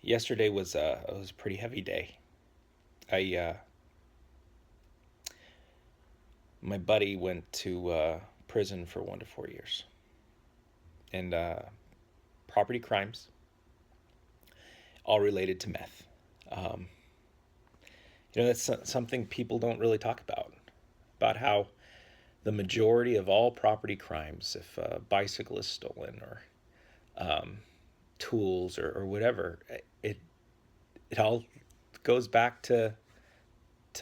Yesterday was a pretty heavy day. I My buddy went to prison for 1 to 4 years, and property crimes, all related to meth. Um, that's something people don't really talk about how the majority of all property crimes, if a bicycle is stolen or um, tools or whatever, it it all goes back to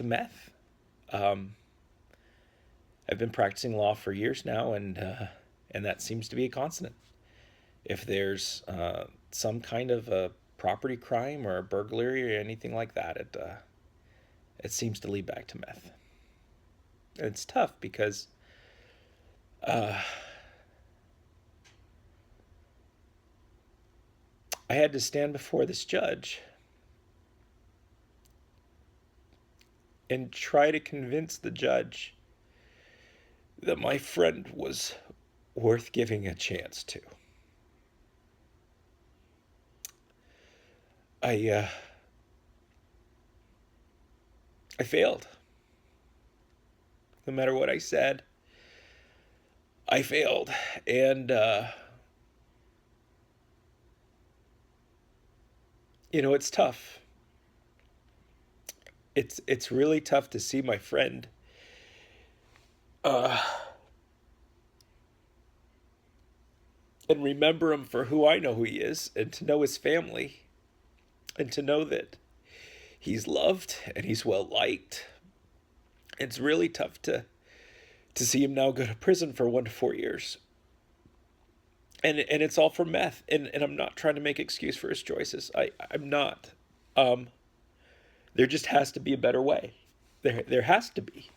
meth. Um, I've been practicing law for years now, and that seems to be a constant. If there's some kind of a property crime or a burglary or anything like that, it seems to lead back to meth. And it's tough because uh, I had to stand before this judge and try to convince the judge that my friend was worth giving a chance to. I uh, I failed. No matter what I said, I failed, and it's tough. It's really tough to see my friend uh, and remember him for who I know who he is, and to know his family, and to know that he's loved and he's well liked. It's really tough to see him now go to prison for 1 to 4 years. And it's all for meth. And I'm not trying to make excuse for his choices. I'm not. Um, there just has to be a better way. There has to be.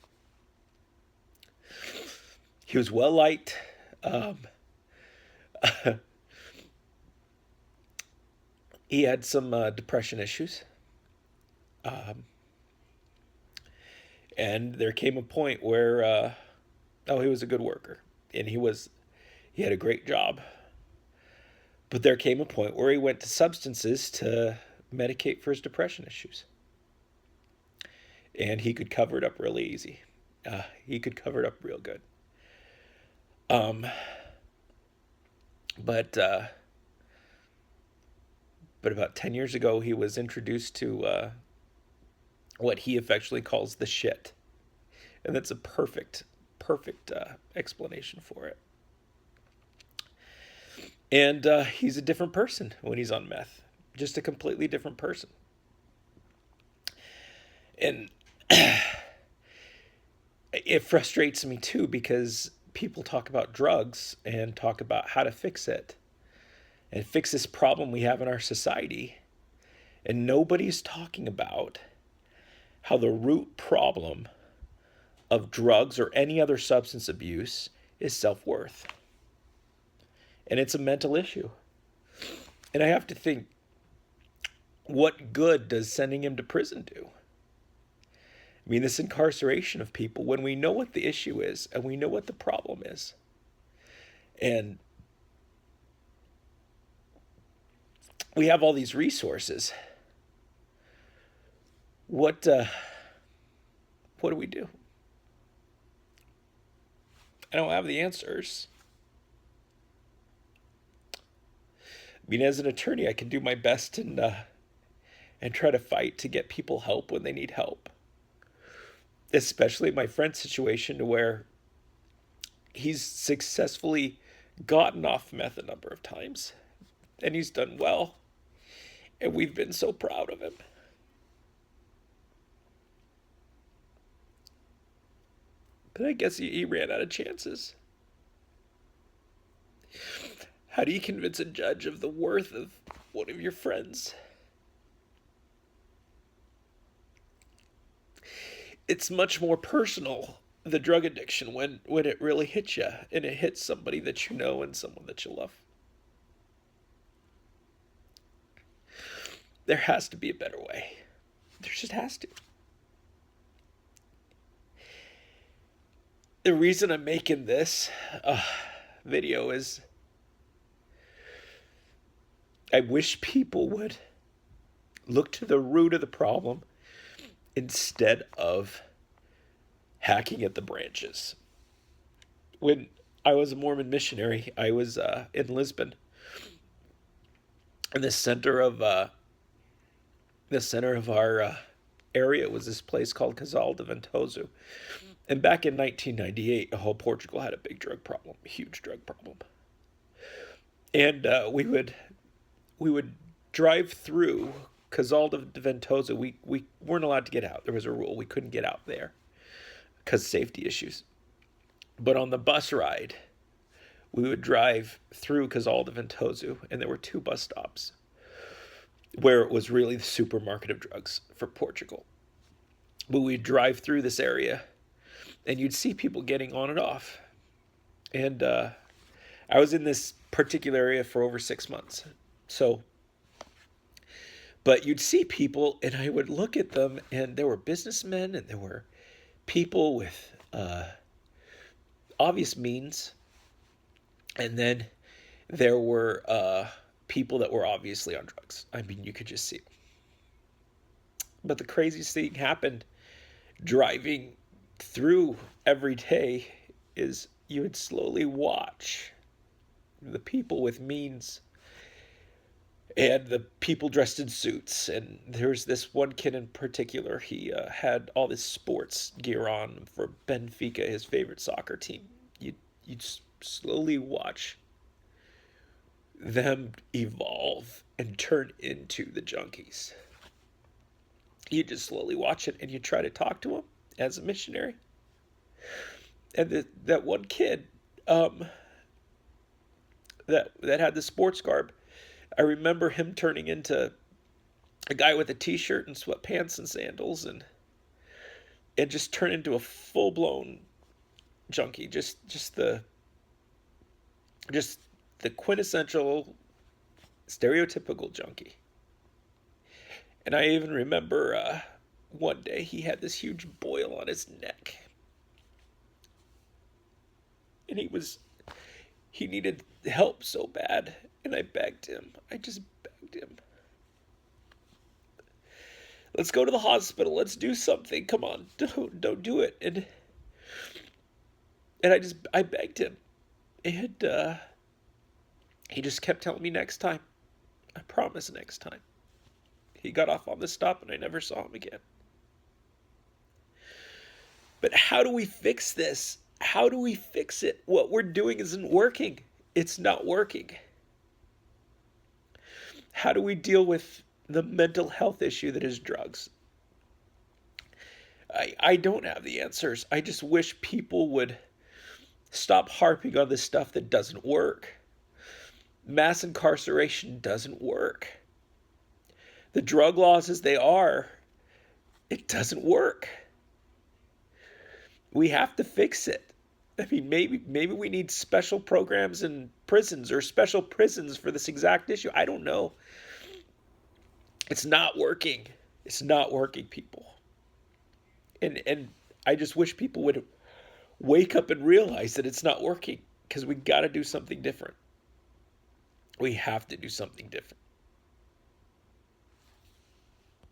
He was well liked. Um, he had some depression issues. Um, and there came a point where oh, he was a good worker, and he had a great job. But there came a point where he went to substances to medicate for his depression issues, and he could cover it up really easy. He could cover it up real good. Um, but but about 10 years ago, he was introduced to what he affectionately calls the shit, and that's a perfect explanation for it. And he's a different person when he's on meth, just a completely different person. And it frustrates me too because people talk about drugs and talk about how to fix it and fix this problem we have in our society. And nobody's talking about how the root problem of drugs or any other substance abuse is self worth. And it's a mental issue. And I have to think, what good does sending him to prison do? I mean, this incarceration of people when we know what the issue is and we know what the problem is. And we have all these resources. What do we do? I don't have the answers. I mean, as an attorney, I can do my best and try to fight to get people help when they need help. Especially my friend's situation, to where he's successfully gotten off meth a number of times, and he's done well, and we've been so proud of him. But I guess he ran out of chances. How do you convince a judge of the worth of one of your friends? It's much more personal, the drug addiction, when it really hits you, and it hits somebody that you know and someone that you love. There has to be a better way. There just has to. The reason I'm making this video is I wish people would Look to the root of the problem instead of hacking at the branches. When I was a Mormon missionary, I was in Lisbon, in the center of our area was this place called Casal de Ventoso. And back in 1998, whole Portugal had a big drug problem, a huge drug problem. And we would drive through Casal de Ventoso. We weren't allowed to get out. There was a rule. We couldn't get out there because safety issues. But on the bus ride, we would drive through Casal de Ventoso, and there were two bus stops where it was really the supermarket of drugs for Portugal. But we'd drive through this area, and you'd see people getting on and off. And I was in this particular area for over 6 months. So, but you'd see people, and I would look at them, and there were businessmen, and there were people with obvious means, and then there were people that were obviously on drugs. I mean, you could just see them. But the craziest thing happened driving through every day is you would slowly watch the people with means and the people dressed in suits. And there's this one kid in particular. He had all this sports gear on for Benfica, his favorite soccer team. You'd slowly watch them evolve and turn into the junkies. You just slowly watch it, and you try to talk to them as a missionary. And that one kid that had the sports garb, I remember him turning into a guy with a t-shirt and sweatpants and sandals, and just turn into a full-blown junkie. Just the quintessential, stereotypical junkie. And I even remember one day he had this huge boil on his neck. And he needed help so bad. And I begged him. I just begged him. Let's go to the hospital. Let's do something. Come on. Don't do it. And I begged him. And he just kept telling me next time. I promise next time. He got off on the stop and I never saw him again. But how do we fix this? How do we fix it? What we're doing isn't working. It's not working. How do we deal with the mental health issue that is drugs? I don't have the answers. I just wish people would stop harping on this stuff that doesn't work. Mass incarceration doesn't work. The drug laws as they are, it doesn't work. We have to fix it. I mean, maybe we need special programs in prisons or special prisons for this exact issue. I don't know. It's not working. It's not working, people. And I just wish people would wake up and realize that it's not working, because we got to do something different. We have to do something different.